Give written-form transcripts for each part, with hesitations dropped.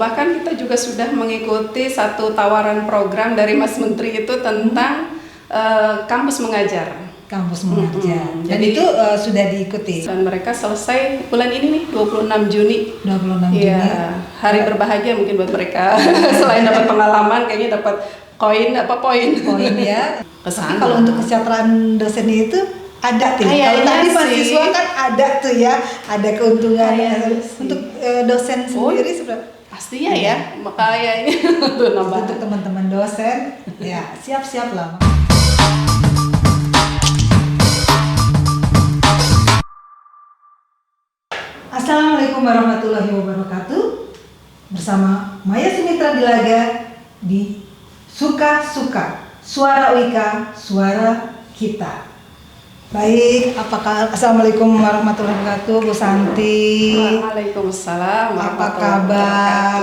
bahkan kita juga sudah mengikuti satu tawaran program dari Mas Menteri itu tentang kampus mengajar. Kampus mengajar. Dan Jadi, itu sudah diikuti. Dan mereka selesai bulan ini nih, 26 Juni. 26 Juni. Iya, hari berbahagia mungkin buat mereka. Selain dapat pengalaman, kayaknya dapat poin Ya. Kesana. Tapi kalau untuk kesejahteraan dosen itu ada tuh. Kalau tadi mahasiswa kan ada tuh ya, ada keuntungannya. Untuk dosen sendiri sebenarnya pastinya ya, makanya untuk teman-teman dosen ya siap-siap lah. Assalamualaikum warahmatullahi wabarakatuh. Bersama Maya Sumitra Dilaga di Suka-Suka, Suara Wika, Suara Kita. Baik, Assalamualaikum warahmatullahi wabarakatuh, Bu Santi. Waalaikumsalam. Apa kabar?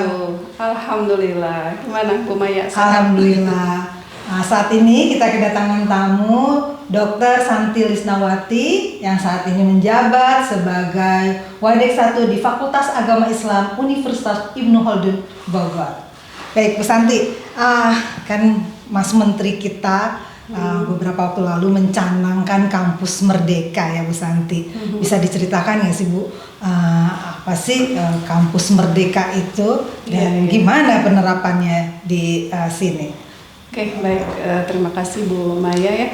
Alhamdulillah. Gimana Bu Maya? Alhamdulillah. Nah, saat ini kita kedatangan tamu Dr. Santi Lisnawati yang saat ini menjabat sebagai Wadek 1 di Fakultas Agama Islam Universitas Ibnu Khaldun Bogor. Baik Bu Santi, kan Mas Menteri kita beberapa waktu lalu mencanangkan kampus merdeka ya Bu Santi. Bisa diceritakan nggak sih Bu, apa sih kampus merdeka itu dan gimana penerapannya di sini? Oke, baik. Terima kasih Bu Maya ya.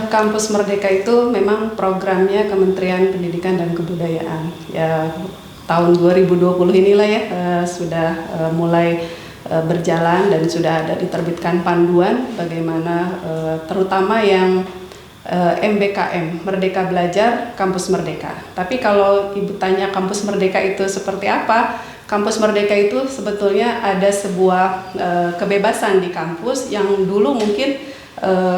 Kampus Merdeka itu memang programnya Kementerian Pendidikan dan Kebudayaan. Ya, tahun 2020 inilah ya sudah mulai berjalan dan sudah ada diterbitkan panduan bagaimana terutama yang MBKM, Merdeka Belajar Kampus Merdeka. Tapi kalau Ibu tanya kampus merdeka itu seperti apa? Kampus Merdeka itu sebetulnya ada sebuah kebebasan di kampus yang dulu mungkin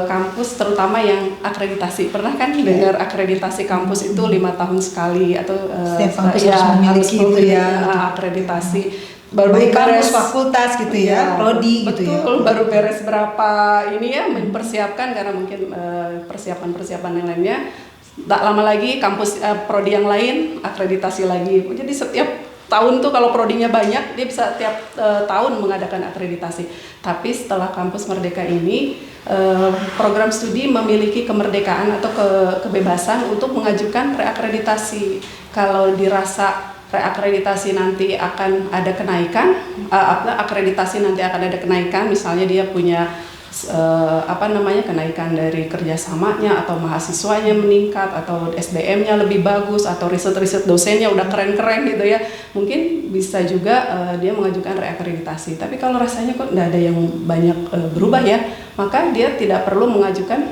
kampus terutama yang akreditasi. Pernah kan dengar akreditasi kampus itu 5 tahun sekali atau setiap kampus harus memiliki itu ya akreditasi. Baru baik beres kampus fakultas gitu ya, prodi gitu ya. Betul, baru beres berapa ini ya mempersiapkan karena mungkin persiapan-persiapan yang lainnya. Tak lama lagi kampus prodi yang lain akreditasi lagi. Jadi setiap tahun tuh kalau prodinya banyak dia bisa tiap tahun mengadakan akreditasi. Tapi setelah kampus merdeka ini program studi memiliki kemerdekaan atau kebebasan untuk mengajukan reakreditasi. Kalau dirasa reakreditasi nanti akan ada kenaikan, akreditasi nanti akan ada kenaikan, misalnya dia punya kenaikan dari kerjasamanya atau mahasiswanya meningkat atau SDM-nya lebih bagus atau riset-riset dosennya udah keren-keren gitu ya, mungkin bisa juga dia mengajukan reakreditasi. Tapi kalau rasanya kok nggak ada yang banyak berubah ya, maka dia tidak perlu mengajukan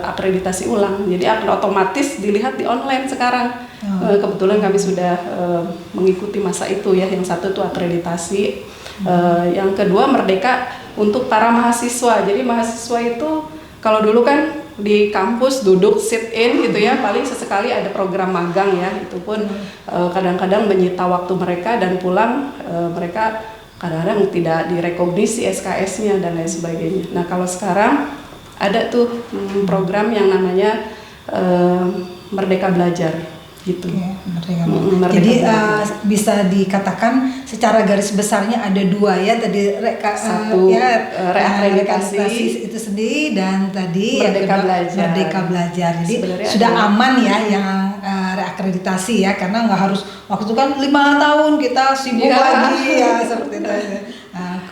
akreditasi ulang, jadi akan otomatis dilihat di online sekarang. Kebetulan kami sudah mengikuti masa itu ya, yang satu itu akreditasi, yang kedua merdeka untuk para mahasiswa. Jadi mahasiswa itu kalau dulu kan di kampus duduk sit in gitu ya, paling sesekali ada program magang ya, itu pun kadang-kadang menyita waktu mereka dan pulang mereka kadang-kadang tidak direkognisi SKS-nya dan lain sebagainya. Nah kalau sekarang ada tuh program yang namanya Merdeka Belajar gitu. Ya, jadi bisa dikatakan secara garis besarnya ada dua ya, tadi reakreditasi itu sendiri dan tadi Merdeka Belajar. Jadi sebenarnya sudah aman ya yang reakreditasi ya, karena nggak harus waktu itu kan 5 tahun kita sibuk lagi ya seperti itu.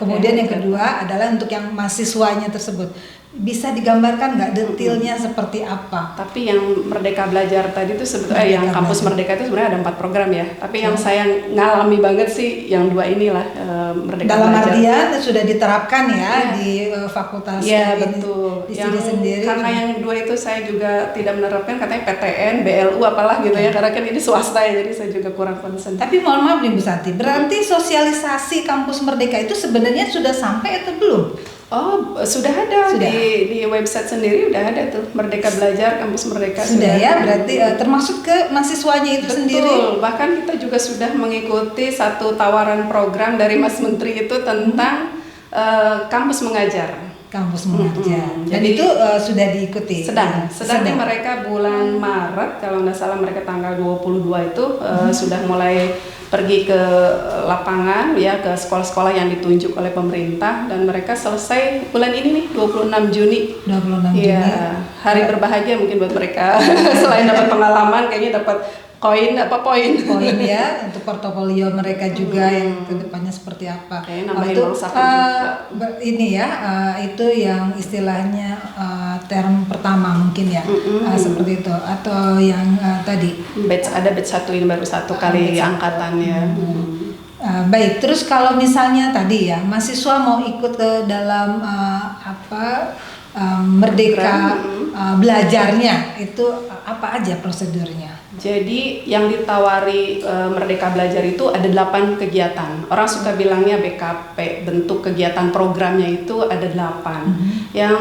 Kemudian yang kedua adalah untuk yang mahasiswanya tersebut. Bisa digambarkan nggak detailnya seperti apa? Tapi yang Merdeka Belajar tadi itu sebetulnya yang kampus Merdeka itu sebenarnya ada 4 program ya. Tapi yang saya ngalami banget sih yang 2 inilah Merdeka dalam Belajar. Dalam artian sudah diterapkan ya di fakultas betul. Di studi sendiri. Karena yang 2 itu saya juga tidak menerapkan, katanya PTN, BLU apalah gitu ya. Karena kan ini swasta ya, jadi saya juga kurang concern. Tapi mohon maaf nih Bu Santi, berarti sosialisasi kampus Merdeka itu sebenarnya sudah sampai atau belum? Oh, sudah ada. Di website sendiri udah ada tuh Merdeka Belajar Kampus Merdeka. Sudah ya, berarti termasuk ke mahasiswanya itu sendiri. Betul, bahkan kita juga sudah mengikuti satu tawaran program dari Mas Menteri itu tentang kampus mengajar. Kampus mengajar. Dan Jadi itu sudah diikuti. sedang nih mereka bulan Maret kalau nggak salah, mereka tanggal 22 itu sudah mulai pergi ke lapangan ya, ke sekolah-sekolah yang ditunjuk oleh pemerintah, dan mereka selesai bulan ini nih 26 Juni. 26 Juni. Iya, hari berbahagia mungkin buat mereka. Selain dapat pengalaman, kayaknya dapat poin Ya untuk portofolio mereka juga yang kedepannya seperti apa. Nambahin itu uang saku juga. Ini ya itu yang istilahnya term pertama mungkin ya, seperti itu, atau yang tadi ada batch 1 ini baru 1 kali angkatannya. Baik, terus kalau misalnya tadi ya mahasiswa mau ikut ke dalam Merdeka belajarnya, itu apa aja prosedurnya? Jadi yang ditawari Merdeka Belajar itu ada 8 kegiatan. Orang suka bilangnya BKP, bentuk kegiatan programnya itu ada 8. Yang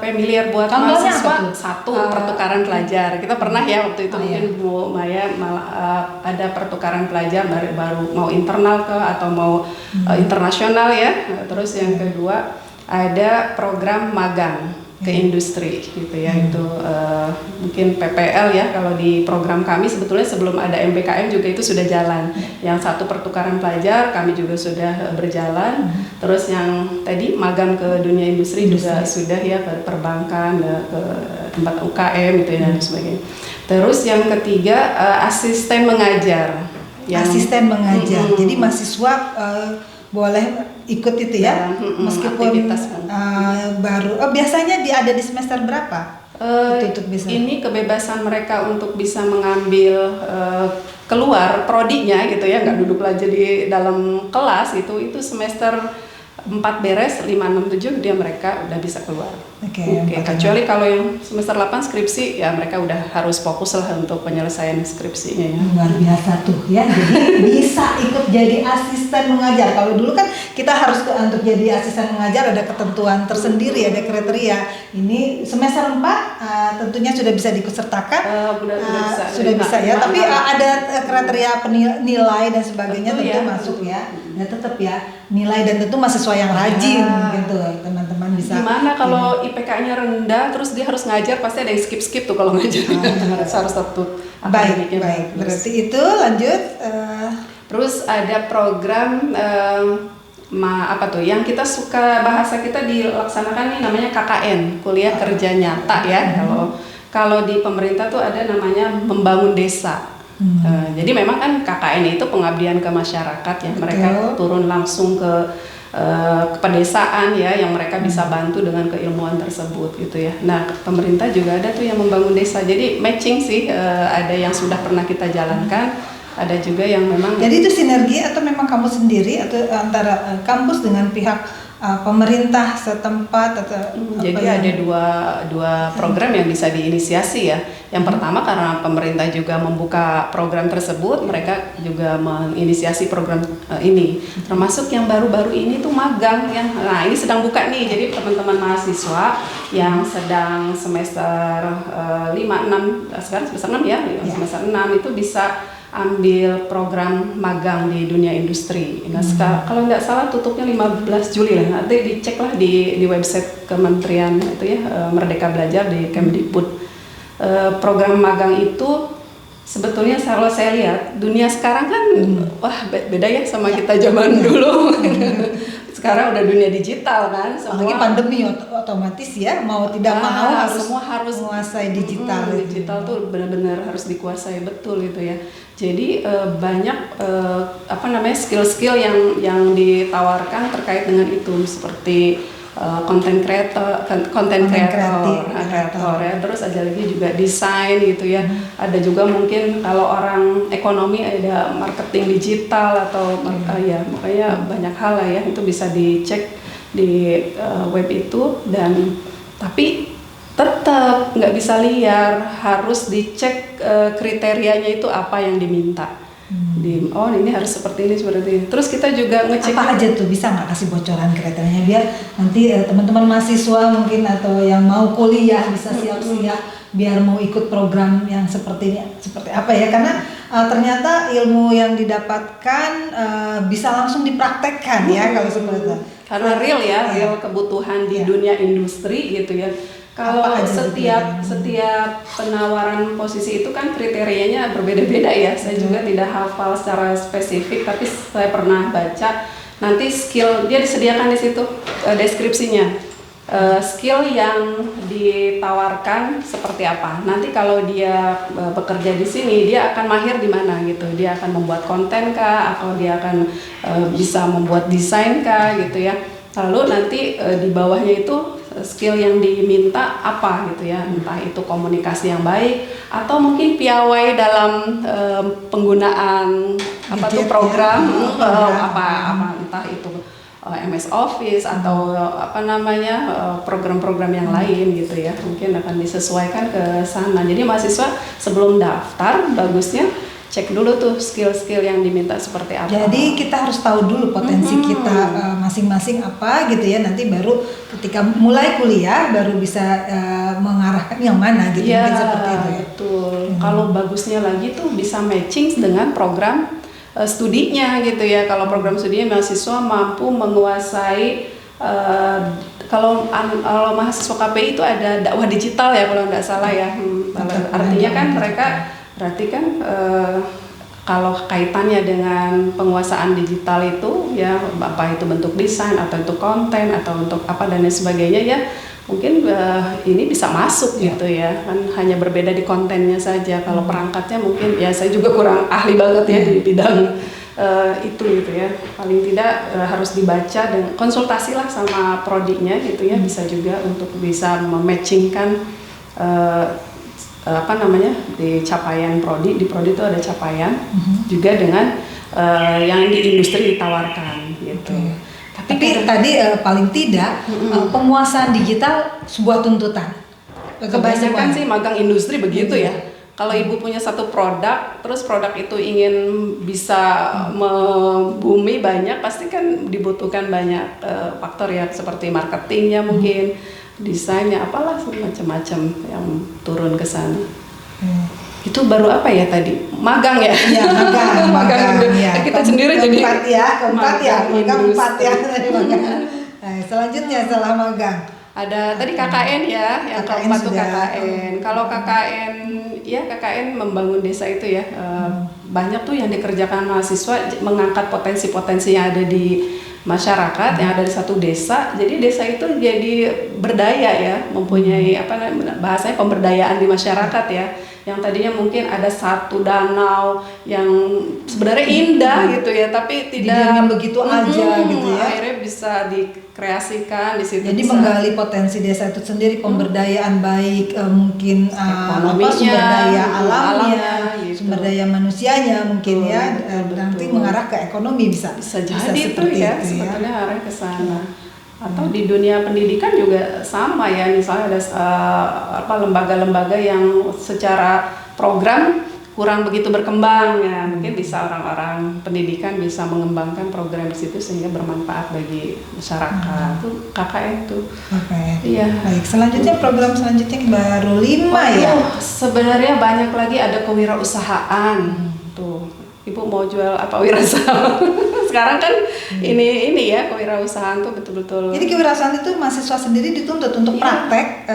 familiar buat mahasiswa, 1 pertukaran pelajar. Kita pernah ya waktu itu mungkin Bu Maya ada pertukaran pelajar baru mau internal atau mau internasional ya. Terus yang kedua ada program magang ke industri gitu ya, itu mungkin PPL ya kalau di program kami. Sebetulnya sebelum ada MBKM juga itu sudah jalan. Yang 1 pertukaran pelajar kami juga sudah berjalan. Terus yang tadi magang ke dunia industri juga sudah ya, ke perbankan, ke tempat UKM gitu ya dan sebagainya. Terus yang ketiga asisten mengajar. Asisten mengajar. Jadi mahasiswa boleh ikut itu ya, meskipun baru. Biasanya ada di semester berapa? Ini kebebasan mereka untuk bisa mengambil keluar prodinya gitu ya, nggak duduk aja di dalam kelas itu semester 4 beres, 5, 6, 7 mereka udah bisa keluar. Oke. Kecuali kalau yang semester 8 skripsi ya mereka udah harus fokus lah untuk penyelesaian skripsinya ya. Luar biasa tuh ya, jadi bisa ikut jadi asisten mengajar. Kalau dulu kan kita harus untuk jadi asisten mengajar ada ketentuan tersendiri, ada kriteria. Ini semester 4 tentunya sudah bisa diikutsertakan. Sudah bisa ya, tapi ada kriteria nilai dan sebagainya tentu masuk ya. Ya tetap ya, nilai dan tentu mahasiswa yang rajin gitu teman-teman bisa. Gimana kalau IPK-nya rendah terus dia harus ngajar, pasti ada yang skip tuh kalau ngajar. Harus tetap. Baik. Berarti itu lanjut. Terus ada program yang kita suka bahasa kita dilaksanakan nih, namanya KKN, kuliah kerja nyata ya. Kalau di pemerintah tuh ada namanya membangun desa. Jadi memang kan KKN itu pengabdian ke masyarakat ya. Mereka turun langsung ke pedesaan ya, yang mereka bisa bantu dengan keilmuan tersebut gitu ya. Nah, pemerintah juga ada tuh yang membangun desa. Jadi matching sih, ada yang sudah pernah kita jalankan, ada juga yang memang. Jadi itu sinergi atau memang kamu sendiri atau antara kampus dengan pihak pemerintah setempat atau jadi ada dua program yang bisa diinisiasi ya. Yang pertama karena pemerintah juga membuka program tersebut, mereka juga menginisiasi program ini. Termasuk yang baru-baru ini tuh magang ya. Nah, ini sedang buka nih. Jadi teman-teman mahasiswa yang sedang semester 5, 6, sekarang semester 6 ya, semester 6 itu bisa ambil program magang di dunia industri. Nah, kalau nggak salah tutupnya 15 Juli lah. Nanti dicek lah di website Kementerian itu ya, Merdeka Belajar di Kemdikbud. Program magang itu sebetulnya kalau saya lihat dunia sekarang kan wah beda ya sama kita zaman dulu. Sekarang udah dunia digital kan, apalagi pandemi otomatis ya, mau tidak mau semua harus menguasai digital. Digital tuh benar-benar harus dikuasai betul gitu ya. Jadi banyak skill-skill yang ditawarkan terkait dengan itu, seperti content creator ya, terus ada lagi juga desain gitu ya. Ada juga mungkin kalau orang ekonomi ada marketing digital atau ya, makanya banyak hal lah ya, itu bisa dicek di web itu. Dan tapi tetap nggak bisa liar, harus dicek kriterianya itu apa yang diminta. Ini harus seperti ini. Terus kita juga ngecek apa aja tuh, bisa nggak kasih bocoran kriterianya biar nanti teman-teman mahasiswa mungkin atau yang mau kuliah bisa siap-siap biar mau ikut program yang seperti apa ya, karena ternyata ilmu yang didapatkan bisa langsung dipraktekkan ya kalau seperti itu. karena real kebutuhan di dunia industri gitu ya. Kalau setiap penawaran posisi itu kan kriterianya berbeda-beda ya. Saya juga tidak hafal secara spesifik, tapi saya pernah baca nanti skill dia disediakan di situ deskripsinya. Skill yang ditawarkan seperti apa. Nanti kalau dia bekerja di sini, dia akan mahir di mana gitu. Dia akan membuat konten kah, atau dia akan bisa membuat desain kah gitu ya. Lalu nanti di bawahnya itu skill yang diminta apa gitu ya, entah itu komunikasi yang baik atau mungkin piawai dalam penggunaan apa tuh program entah itu MS Office atau apa namanya program-program yang lain gitu ya, mungkin akan disesuaikan ke sana. Jadi mahasiswa sebelum daftar bagusnya cek dulu tuh skill-skill yang diminta seperti apa. Jadi kita harus tahu dulu potensi kita masing-masing apa gitu ya. Nanti baru ketika mulai kuliah baru bisa mengarahkan yang mana gitu. Ya, mungkin seperti itu ya. Betul. Kalau bagusnya lagi tuh bisa matching dengan program studinya gitu ya. Kalau program studinya mahasiswa mampu menguasai kalau mahasiswa KPI itu ada dakwah digital ya kalau nggak salah ya. Artinya kan mereka berarti kan kalau kaitannya dengan penguasaan digital itu ya, apa itu bentuk desain atau itu konten atau untuk apa dan lain sebagainya ya, mungkin ini bisa masuk gitu ya, kan hanya berbeda di kontennya saja. Kalau perangkatnya mungkin ya saya juga kurang ahli banget ya di bidang itu gitu ya. Paling tidak harus dibaca dan konsultasi lah sama prodinya gitu ya, bisa juga untuk bisa mematchingkan apa namanya di capaian prodi. Di prodi itu ada capaian juga dengan yang di industri ditawarkan gitu. Tapi tadi paling tidak penguasaan digital sebuah tuntutan. Kebanyakan sih magang industri begitu ya. Kalau ibu punya satu produk, terus produk itu ingin bisa membumi banyak, pasti kan dibutuhkan banyak faktor ya, seperti marketingnya mungkin, desainnya, apalah macam-macam yang turun ke sana. Itu baru apa ya tadi? Magang ya? Iya, magang ya. Kita sendiri jadi keempat ya. Nah, selanjutnya setelah magang ada tadi KKN ya, yang keempat tuh KKN. Kalau KKN ya, KKN membangun desa itu ya, banyak tuh yang dikerjakan mahasiswa, mengangkat potensi-potensi yang ada di masyarakat, yang ada di satu desa. Jadi desa itu jadi berdaya ya, mempunyai apa namanya, bahasanya pemberdayaan di masyarakat ya. Yang tadinya mungkin ada satu danau yang sebenarnya indah gitu ya, tapi tidak begitu aja gitu ya. Akhirnya bisa dikreasikan di situ. Jadi menggali potensi desa itu sendiri, pemberdayaan baik, mungkin sumber daya alamnya, gitu. Sumber daya manusianya mungkin ya, nanti mengarah ke ekonomi bisa jadi itu ya, sebetulnya arah ke sana. Atau di dunia pendidikan juga sama ya, misalnya ada lembaga-lembaga yang secara program kurang begitu berkembang ya, mungkin bisa orang-orang pendidikan bisa mengembangkan program di situ sehingga bermanfaat bagi masyarakat. Itu KKN itu. Iya. Baik, selanjutnya program selanjutnya baru 5 ya. Sebenarnya banyak lagi, ada kewirausahaan. Tuh, Ibu mau jual apa wirausaha? Sekarang kan ini ya, kewirausahaan tuh betul-betul. Jadi kewirausahaan itu mahasiswa sendiri dituntut untuk praktek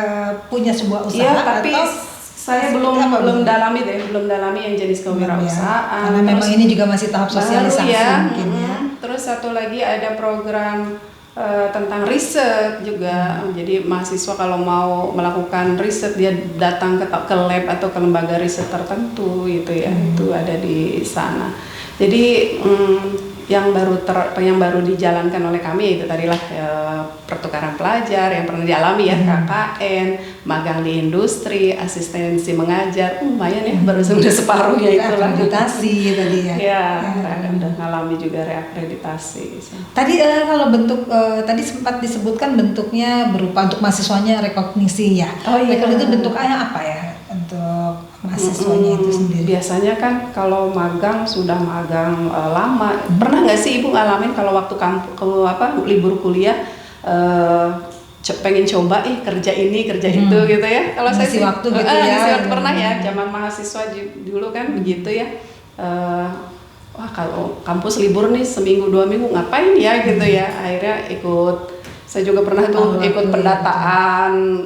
punya sebuah usaha. Iya, tapi saya belum dalami yang jenis kewirausahaan. Karena memang ini juga masih tahap sosialisasi mungkin ya. Terus satu lagi ada program tentang riset juga. Jadi mahasiswa kalau mau melakukan riset, dia datang ke lab atau ke lembaga riset tertentu gitu ya. Itu ada di sana. Jadi yang baru dijalankan oleh kami itu tadilah pertukaran pelajar yang pernah dialami ya, KKN, magang di industri, asistensi mengajar, lumayan ya, baru sudah separuhnya itu lah. Akreditasi tadi ya. Ya, udah ngalami juga reakreditasi. Tadi kalau bentuk tadi sempat disebutkan bentuknya berupa untuk mahasiswanya rekognisi ya. Itu bentuknya apa ya untuk mahasiswanya itu sendiri? Biasanya kan kalau magang sudah magang lama, pernah nggak sih Ibu ngalamin kalau waktu libur kuliah pengen coba kerja ini kerja itu gitu ya? Kalau saya sih waktu gitu ya. Waktu pernah ya, zaman mahasiswa dulu kan begitu ya. wah kalau kampus libur nih seminggu 2 minggu ngapain ya gitu ya. Akhirnya saya juga pernah tuh ikut pendataan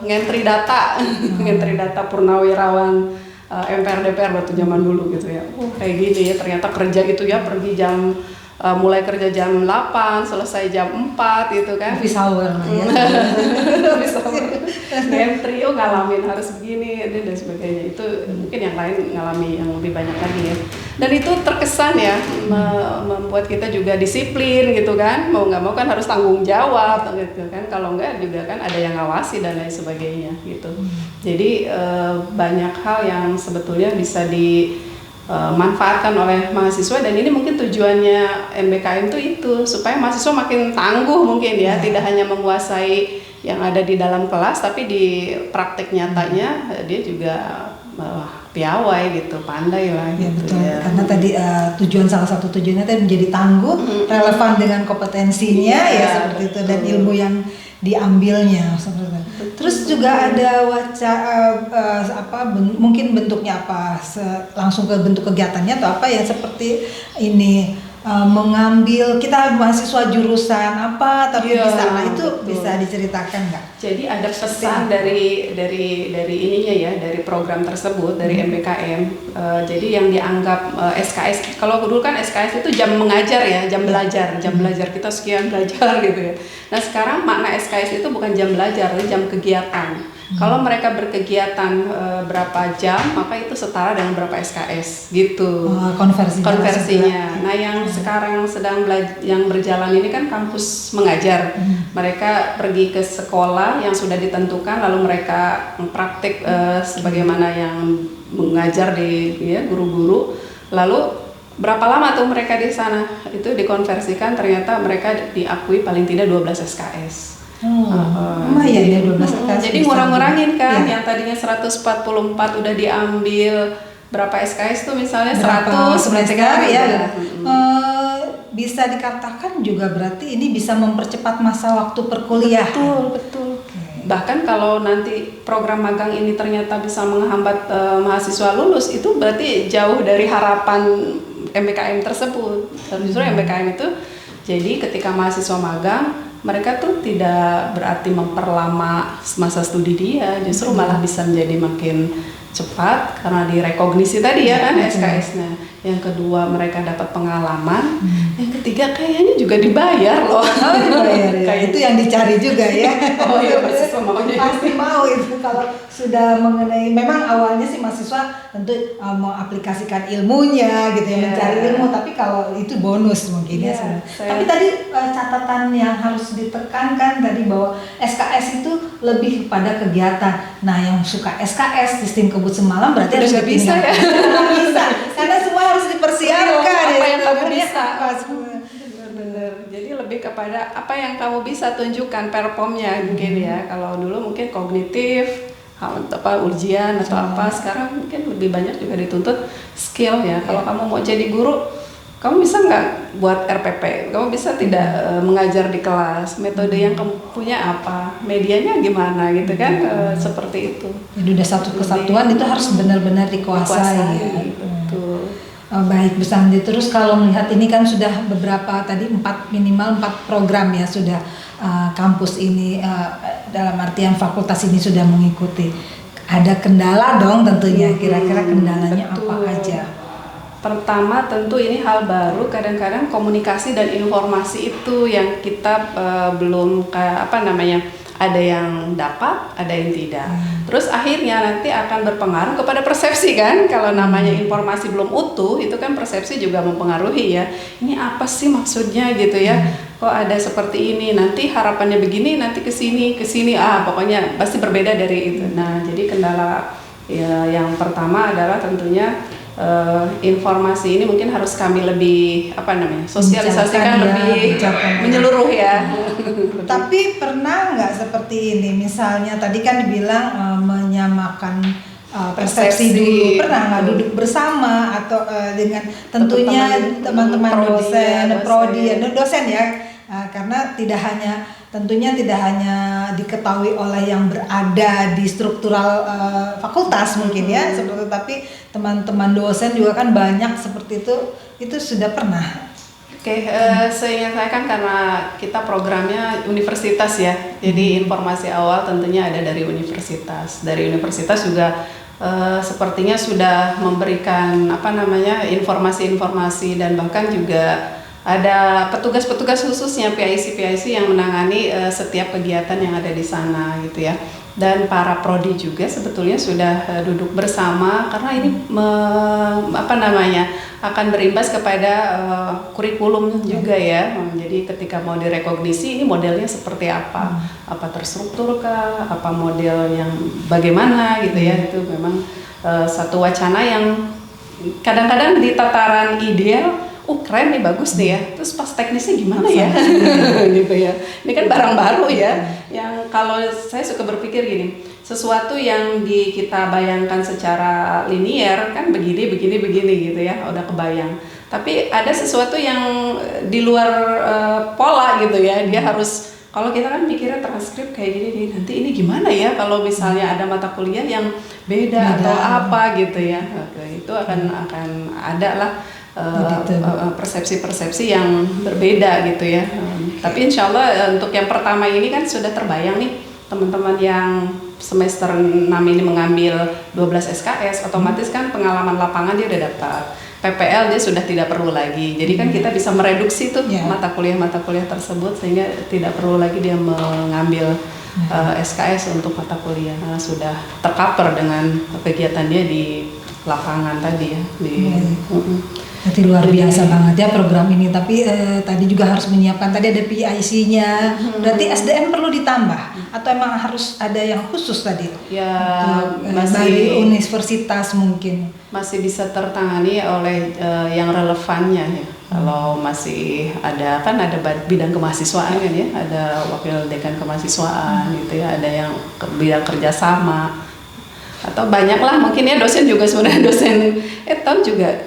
ngentri data ngentri data purnawirawan MPR DPR waktu zaman dulu gitu ya. Kayak gini ya ternyata kerja itu ya pergi mulai kerja jam 8 selesai jam 4 gitu kan. Office hour lah ya. Office hour. Ngentri ngalamin harus begini dan sebagainya. Itu mungkin yang lain ngalami yang lebih banyak lagi ya. Dan itu terkesan ya membuat kita juga disiplin gitu kan. Mau nggak mau kan harus tanggung jawab gitu kan. Kalau enggak juga kan ada yang ngawasi dan lain sebagainya gitu. Jadi banyak hal yang sebetulnya bisa manfaatkan oleh mahasiswa, dan ini mungkin tujuannya MBKM itu supaya mahasiswa makin tangguh mungkin ya, tidak hanya menguasai yang ada di dalam kelas tapi di praktek nyatanya dia juga piawai gitu, pandai lah ya, gitu betul. ya. Karena tadi salah satu tujuannya tadi menjadi tangguh, relevan dengan kompetensinya ya seperti itu, dan ilmu yang diambilnya seperti itu. Terus juga ada mungkin bentuknya apa, langsung ke bentuk kegiatannya atau apa ya, seperti ini mengambil, kita mahasiswa jurusan apa tapi bisa diceritakan nggak? Jadi ada pesan dari ininya ya, dari program tersebut, dari MBKM. Jadi yang dianggap SKS, kalau dulu kan SKS itu jam mengajar ya, jam belajar kita sekian belajar gitu ya. Nah sekarang makna SKS itu bukan jam belajar, tapi jam kegiatan. Kalau mereka berkegiatan berapa jam, maka itu setara dengan berapa SKS gitu. Konversinya. Nah yang sekarang yang berjalan ini kan kampus mengajar. Mereka pergi ke sekolah yang sudah ditentukan, lalu mereka praktik sebagaimana yang mengajar guru-guru. Lalu berapa lama tuh mereka di sana? Itu dikonversikan, ternyata mereka diakui paling tidak 12 SKS. Lumayan ya 12 SKS. Jadi ngurang-ngurangin kan, yang tadinya 144 udah diambil berapa SKS tuh misalnya 100 ya. Bisa dikatakan juga berarti ini bisa mempercepat masa waktu perkuliahan. Betul. Bahkan kalau nanti program magang ini ternyata bisa menghambat mahasiswa lulus, itu berarti jauh dari harapan MBKM tersebut. Justru MBKM itu jadi ketika mahasiswa magang, mereka tuh tidak berarti memperlama masa studi dia, justru malah bisa menjadi makin cepat karena direkognisi tadi ya kan SKS-nya. Yang kedua mereka dapat pengalaman, yang ketiga kayaknya juga dibayar loh. Dibayar ya. Kayak itu yang dicari juga ya. Iya, mahasiswa maunya. Pasti mau itu kalau sudah mengenai, memang awalnya sih mahasiswa tentu mengaplikasikan ilmunya gitu ya, mencari ilmu, tapi kalau itu bonus mungkin ya. Tapi tadi catatan yang harus ditekankan tadi bahwa SKS itu lebih kepada kegiatan. Nah, yang suka SKS sistem kebut semalam berarti harus bisa ya. Bisa. Karena semua harus dipersiapkan apa yang kamu bisa. Benar. Jadi lebih kepada apa yang kamu bisa tunjukkan performnya mungkin ya. Kalau dulu mungkin kognitif, ujian atau apa, sekarang mungkin lebih banyak juga dituntut skill ya. Kalau kamu mau jadi guru, kamu bisa nggak buat RPP? Kamu bisa tidak mengajar di kelas? Metode yang kamu punya apa? Medianya gimana gitu kan? Seperti itu. Jadi udah satu kesatuan itu harus benar-benar dikuasai. Betul. Baik Bu Sandi, terus kalau melihat ini kan sudah beberapa tadi minimal 4 program ya sudah kampus ini dalam artian fakultas ini sudah mengikuti. Ada kendala dong tentunya, kira-kira kendalanya apa aja? Pertama tentu ini hal baru, kadang-kadang komunikasi dan informasi itu yang kita belum ada yang dapat, ada yang tidak. Terus akhirnya nanti akan berpengaruh kepada persepsi kan, kalau namanya informasi belum utuh itu kan persepsi juga mempengaruhi ya. Ini apa sih maksudnya gitu ya? Kok ada seperti ini, nanti harapannya begini, nanti kesini, pokoknya pasti berbeda dari itu. Nah jadi kendala ya, yang pertama adalah tentunya informasi ini mungkin harus kami lebih sosialisasikan lebih menyeluruh ya. Tapi pernah nggak seperti ini, misalnya tadi kan dibilang menyamakan persepsi dulu, pernah nggak duduk bersama atau dengan tentunya teman-teman dosen ya, Karena tentunya tidak hanya diketahui oleh yang berada di struktural fakultas mungkin ya, tapi teman-teman dosen juga kan banyak seperti itu sudah pernah. Oke, seingat saya kan karena kita programnya universitas ya, jadi informasi awal tentunya ada dari universitas. Dari universitas juga sepertinya sudah memberikan informasi-informasi, dan bahkan juga ada petugas-petugas khususnya PIC yang menangani setiap kegiatan yang ada di sana gitu ya. Dan para prodi juga sebetulnya sudah duduk bersama, karena ini akan berimbas kepada kurikulum juga ya. Jadi ketika mau direkognisi, ini modelnya seperti apa? Apa terstruktur kah? Apa model yang bagaimana gitu ya? Itu memang satu wacana yang kadang-kadang di tataran ideal, keren nih, bagus nih ya. Terus pas teknisnya gimana ya? Gitu ya. Ini kan barang baru ya. Yang kalau saya suka berpikir gini, sesuatu yang kita bayangkan secara linier kan begini gitu ya, udah kebayang. Tapi ada sesuatu yang di luar pola gitu ya. Dia harus, kalau kita kan mikirnya transkrip kayak gini, nanti ini gimana ya kalau misalnya ada mata kuliah yang beda. Atau apa gitu ya. Itu akan ada lah persepsi-persepsi yang berbeda gitu ya. Tapi insya Allah untuk yang pertama ini kan sudah terbayang nih, teman-teman yang semester 6 ini mengambil 12 SKS, otomatis kan pengalaman lapangan dia udah dapat. PPL dia sudah tidak perlu lagi. Jadi kan kita bisa mereduksi tuh mata kuliah tersebut, sehingga tidak perlu lagi dia mengambil SKS untuk mata kuliah, karena sudah tercover dengan kegiatan dia di lapangan tadi ya. Berarti luar biasa banget ya program ini. Tapi tadi juga harus menyiapkan, tadi ada PIC-nya. Berarti SDM perlu ditambah atau emang harus ada yang khusus tadi? Ya, dari universitas mungkin masih bisa tertangani oleh yang relevannya ya. Kalau masih ada, kan ada bidang kemahasiswaan kan ya, ada wakil dekan kemahasiswaan gitu ya, ada yang bidang kerjasama. Atau banyaklah mungkin ya, dosen juga sebenarnya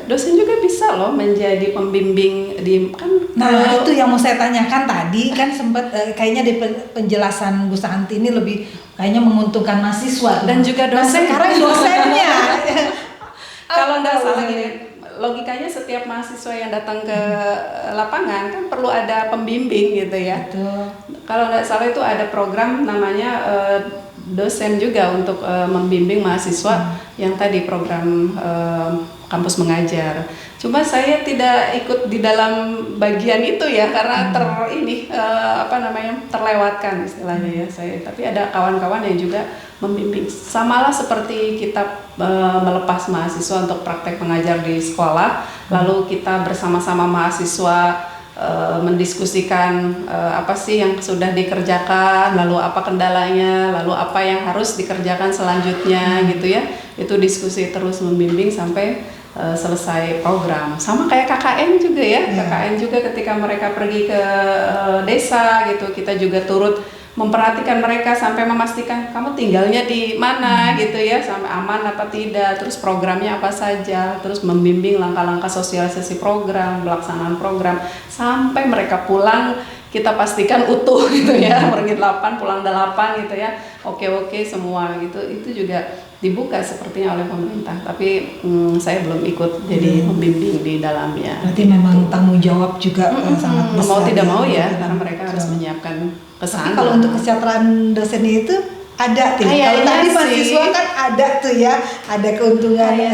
dosen juga bisa loh menjadi pembimbing di kan. Nah itu yang mau saya tanyakan tadi kan, sempat kayaknya di penjelasan Bu Santi ini lebih kayaknya menguntungkan mahasiswa dan juga dosen. Sekarang dosennya kalau nggak salah gini, logikanya setiap mahasiswa yang datang ke lapangan kan perlu ada pembimbing gitu ya. Kalau nggak salah itu ada program namanya dosen juga untuk membimbing mahasiswa yang tadi program kampus mengajar. Cuma saya tidak ikut di dalam bagian itu ya, karena terlewatkan istilahnya ya saya. Tapi ada kawan-kawan yang juga membimbing. Samalah seperti kita melepas mahasiswa untuk praktek mengajar di sekolah, lalu kita bersama-sama mahasiswa mendiskusikan apa sih yang sudah dikerjakan, lalu apa kendalanya, lalu apa yang harus dikerjakan selanjutnya gitu ya. Itu diskusi terus, membimbing sampai selesai program. Sama kayak KKN juga ya. KKN juga ketika mereka pergi ke desa gitu, kita juga turut memperhatikan mereka sampai memastikan kamu tinggalnya di mana gitu ya, sampai aman apa tidak, terus programnya apa saja, terus membimbing langkah-langkah sosialisasi program, pelaksanaan program, sampai mereka pulang kita pastikan utuh gitu ya, pergi 8 pulang 8 gitu ya, oke semua gitu. Itu juga dibuka sepertinya oleh pemerintah, tapi saya belum ikut jadi membimbing di dalamnya. Berarti memang tanggung jawab juga sangat besar. Mau tidak mau ya, karena mereka harus menyiapkan kesana. Tapi kalau untuk kesejahteraan dosen itu ada tuh. Kalau tadi mahasiswa kan ada tuh ya, ada keuntungannya.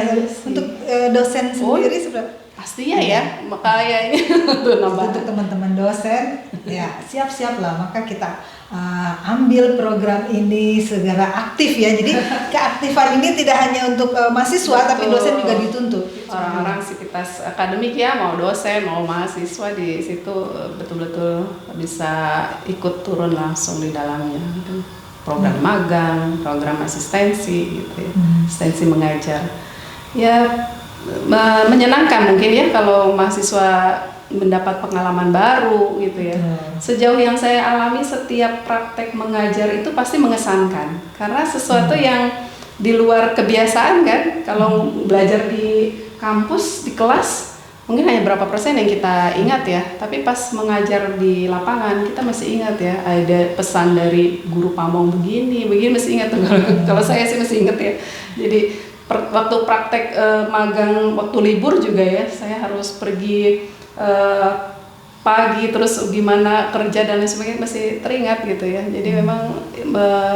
Untuk dosen sendiri sebenarnya pastinya ya, kayaknya untuk teman-teman dosen ya siap-siap lah, maka kita ambil program ini segera aktif ya. Jadi keaktifan ini tidak hanya untuk mahasiswa, tapi dosen juga dituntut. Orang-orang sivitas akademik ya, mau dosen mau mahasiswa di situ betul-betul bisa ikut turun langsung di dalamnya. Program magang, program asistensi gitu ya, asistensi mengajar. Ya menyenangkan mungkin ya kalau mahasiswa mendapat pengalaman baru gitu ya. Sejauh yang saya alami, setiap praktek mengajar itu pasti mengesankan, karena sesuatu yang di luar kebiasaan kan. Kalau belajar di kampus, di kelas, mungkin hanya berapa persen yang kita ingat ya, tapi pas mengajar di lapangan kita masih ingat ya, ada pesan dari guru pamong begini masih ingat tuh. Kalau saya sih masih ingat ya. Jadi waktu praktek magang waktu libur juga ya, saya harus pergi pagi terus gimana kerja dan lain sebagainya masih teringat gitu ya. Jadi memang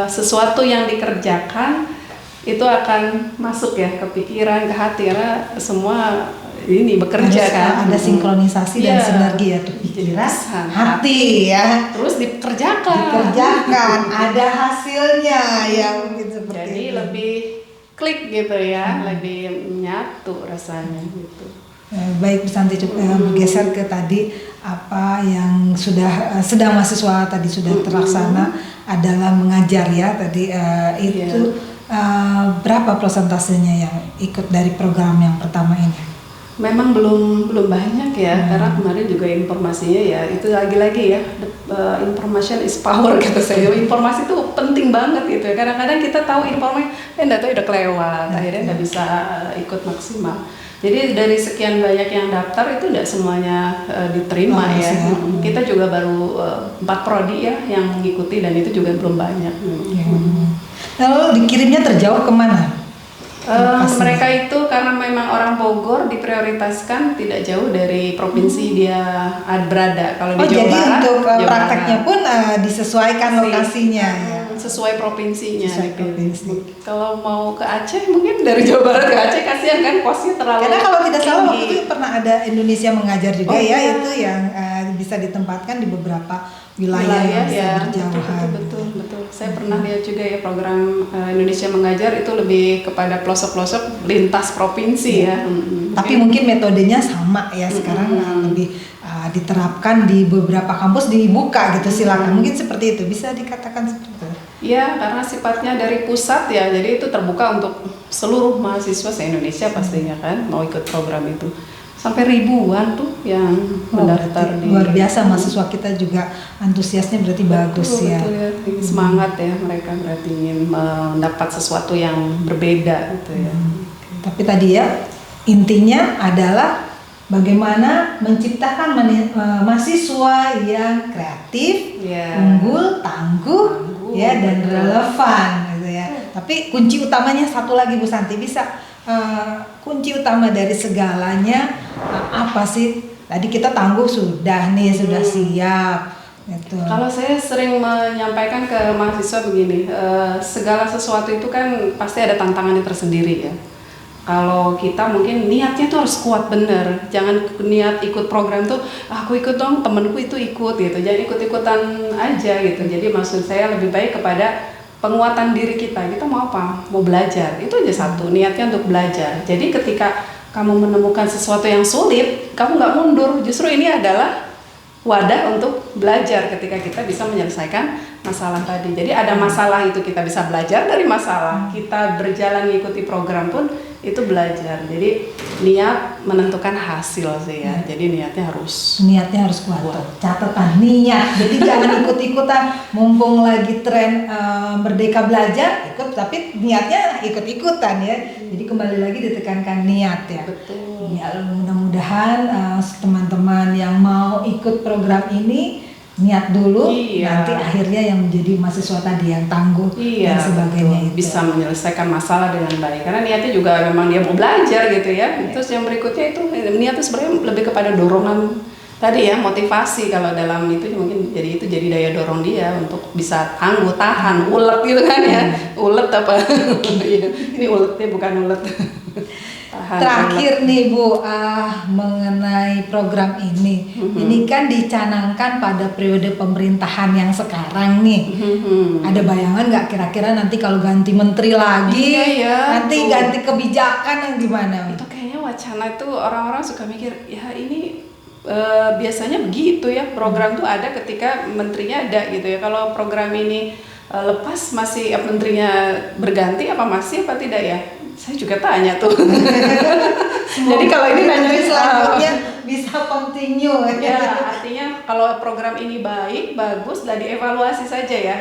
sesuatu yang dikerjakan itu akan masuk ya ke pikiran, ke hati, karena semua ini bekerja kan. Ada sinkronisasi dan sinergi ya tuh pikiran, hati ya. Terus dikerjakan, ada hasilnya ya mungkin seperti jadi itu. lebih klik gitu ya, lebih menyatu rasanya gitu. Baik Bu Santi, bergeser ke tadi apa yang sedang mahasiswa tadi sudah terlaksana adalah mengajar ya tadi itu berapa persentasenya yang ikut dari program yang pertama ini? Memang belum banyak ya, karena kemarin juga informasinya ya itu lagi-lagi ya, information is power kata saya. Informasi itu penting banget gitu ya. Kadang-kadang kita tahu informasi, nggak tahu udah kelewat, akhirnya nggak bisa ikut maksimal. Jadi dari sekian banyak yang daftar itu tidak semuanya diterima ya. Kita juga baru 4 prodi ya yang mengikuti dan itu juga belum banyak. Lalu dikirimnya terjauh kemana? Mereka itu karena memang orang Bogor diprioritaskan tidak jauh dari provinsi dia berada. Kalau di Jawa Barat, jadi untuk prakteknya pun disesuaikan lokasinya ya. Sesuai provinsinya. Sesuai provinsi. Kalau mau ke Aceh mungkin dari Jawa Barat ke Aceh kasihan kan kosnya terlalu. Karena kalau tidak salah waktu itu pernah ada Indonesia Mengajar juga itu yang bisa ditempatkan di beberapa wilayah yang berjauhan. Betul. Saya pernah lihat juga ya program Indonesia Mengajar itu lebih kepada pelosok-pelosok lintas provinsi ya. Tapi mungkin metodenya sama ya sekarang lebih diterapkan di beberapa kampus dibuka gitu, silakan. Mungkin seperti itu bisa dikatakan seperti itu. Ya, karena sifatnya dari pusat ya, jadi itu terbuka untuk seluruh mahasiswa se-Indonesia pastinya kan mau ikut program itu. Sampai ribuan tuh yang mendaftar di. Luar biasa, mahasiswa kita juga antusiasnya berarti bagus ya. Betul ya, semangat ya mereka berarti ingin mendapat sesuatu yang berbeda gitu ya. Tapi tadi ya intinya adalah bagaimana menciptakan mahasiswa yang kreatif, unggul, tangguh, ya dan relevan gitu ya. Tapi kunci utamanya satu lagi Bu Santi, bisa kunci utama dari segalanya apa sih? Tadi kita tangguh sudah nih, sudah siap gitu. Kalau saya sering menyampaikan ke mahasiswa begini, segala sesuatu itu kan pasti ada tantangannya tersendiri ya. Kalau kita mungkin niatnya tuh harus kuat bener, jangan niat ikut program tuh aku ikut dong, temenku itu ikut gitu, jangan ikut-ikutan aja gitu. Jadi maksud saya lebih baik kepada penguatan diri kita mau apa? Mau belajar, itu aja satu, niatnya untuk belajar. Jadi ketika kamu menemukan sesuatu yang sulit, kamu nggak mundur, justru ini adalah wadah untuk belajar ketika kita bisa menyelesaikan masalah tadi. Jadi ada masalah itu kita bisa belajar dari masalah, kita berjalan mengikuti program pun itu belajar. Jadi niat menentukan hasil sih ya. Jadi niatnya harus kuat. Catatan niat. Jadi jangan ikut-ikutan mumpung lagi tren merdeka belajar ikut, tapi niatnya ikut-ikutan ya. Jadi kembali lagi ditekankan niat ya. Betul. Ya, mudah-mudahan teman-teman yang mau ikut program ini niat dulu, nanti akhirnya yang menjadi mahasiswa tadi yang tangguh dan sebagainya itu bisa menyelesaikan masalah dengan baik, karena niatnya juga memang dia mau belajar gitu ya. Terus yang berikutnya itu niat itu sebenarnya lebih kepada dorongan tadi ya, motivasi. Kalau dalam itu mungkin jadi daya dorong dia untuk bisa tangguh, tahan, ulet gitu kan ya. Ulet apa? Ini uletnya bukan ulet. Terakhir nih Bu, mengenai program ini, ini kan dicanangkan pada periode pemerintahan yang sekarang nih. Ada bayangan nggak kira-kira nanti kalau ganti menteri lagi, nanti ganti kebijakan yang gimana? Itu kayaknya wacana itu orang-orang suka mikir, ya ini biasanya begitu ya, program tuh ada ketika menterinya ada gitu ya. Kalau program ini lepas masih menterinya berganti apa masih apa tidak ya? Saya juga tanya tuh. Jadi kalau ini nanya selanjutnya bisa continue ya. Artinya kalau program ini baik, bagus, lah dievaluasi saja ya.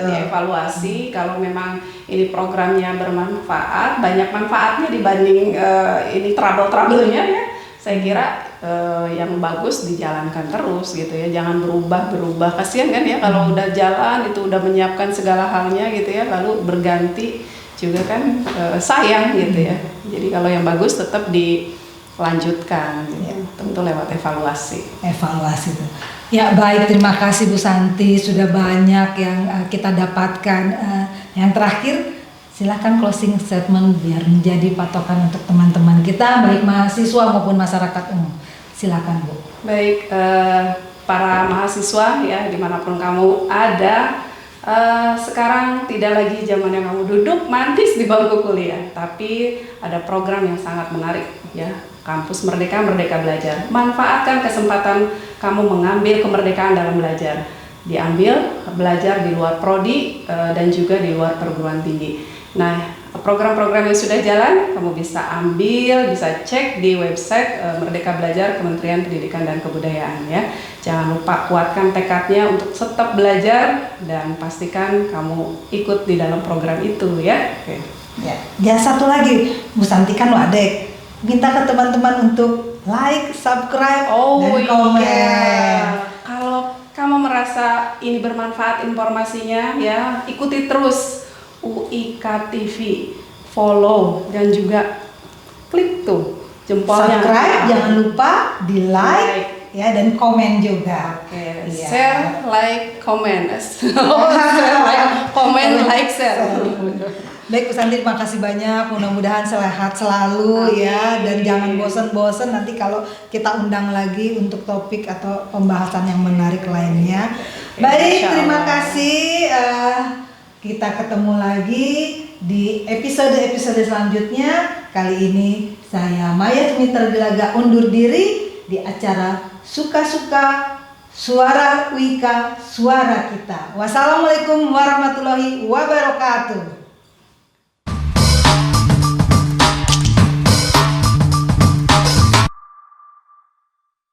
Dievaluasi kalau memang ini programnya bermanfaat, banyak manfaatnya dibanding ini trouble-troublenya ya. Saya kira yang bagus dijalankan terus gitu ya, jangan berubah. Kasihan kan ya kalau udah jalan itu udah menyiapkan segala halnya gitu ya, lalu berganti juga kan sayang gitu ya. Jadi kalau yang bagus tetap dilanjutkan gitu. Tentu lewat evaluasi itu. Ya baik, terima kasih Bu Santi, sudah banyak yang kita dapatkan. Yang terakhir silakan closing statement biar menjadi patokan untuk teman-teman kita, baik mahasiswa maupun masyarakat umum. Silakan Bu. Baik, para mahasiswa ya dimanapun kamu ada, sekarang tidak lagi zamannya kamu duduk manis di bangku kuliah, tapi ada program yang sangat menarik ya, Kampus Merdeka Merdeka Belajar. Manfaatkan kesempatan kamu mengambil kemerdekaan dalam belajar. Diambil belajar di luar prodi dan juga di luar perguruan tinggi. Nah, program-program yang sudah jalan kamu bisa ambil, bisa cek di website Merdeka Belajar Kementerian Pendidikan dan Kebudayaan ya. Jangan lupa kuatkan tekadnya untuk tetap belajar dan pastikan kamu ikut di dalam program itu ya. Oke. Ya, satu lagi, Bu Santi kan wadek. Minta ke teman-teman untuk like, subscribe, dan komen. Iya. Kalau kamu merasa ini bermanfaat informasinya ya, ikuti terus UIK TV, follow dan juga klik tuh jempolnya. Subscribe, jangan lupa di like ya, dan komen juga. Oke, ya. Share, like, comment. Komen, like, share. Baik Bu Santi, terima kasih banyak. Mudah-mudahan sehat selalu. Amin. Ya, dan jangan bosan-bosan nanti kalau kita undang lagi untuk topik atau pembahasan yang menarik lainnya. Baik, terima kasih. Kita ketemu lagi di episode-episode selanjutnya. Kali ini saya Maya Tumiter Bilaga undur diri di acara Suka-Suka Suara Wika, Suara Kita. Wassalamualaikum warahmatullahi wabarakatuh.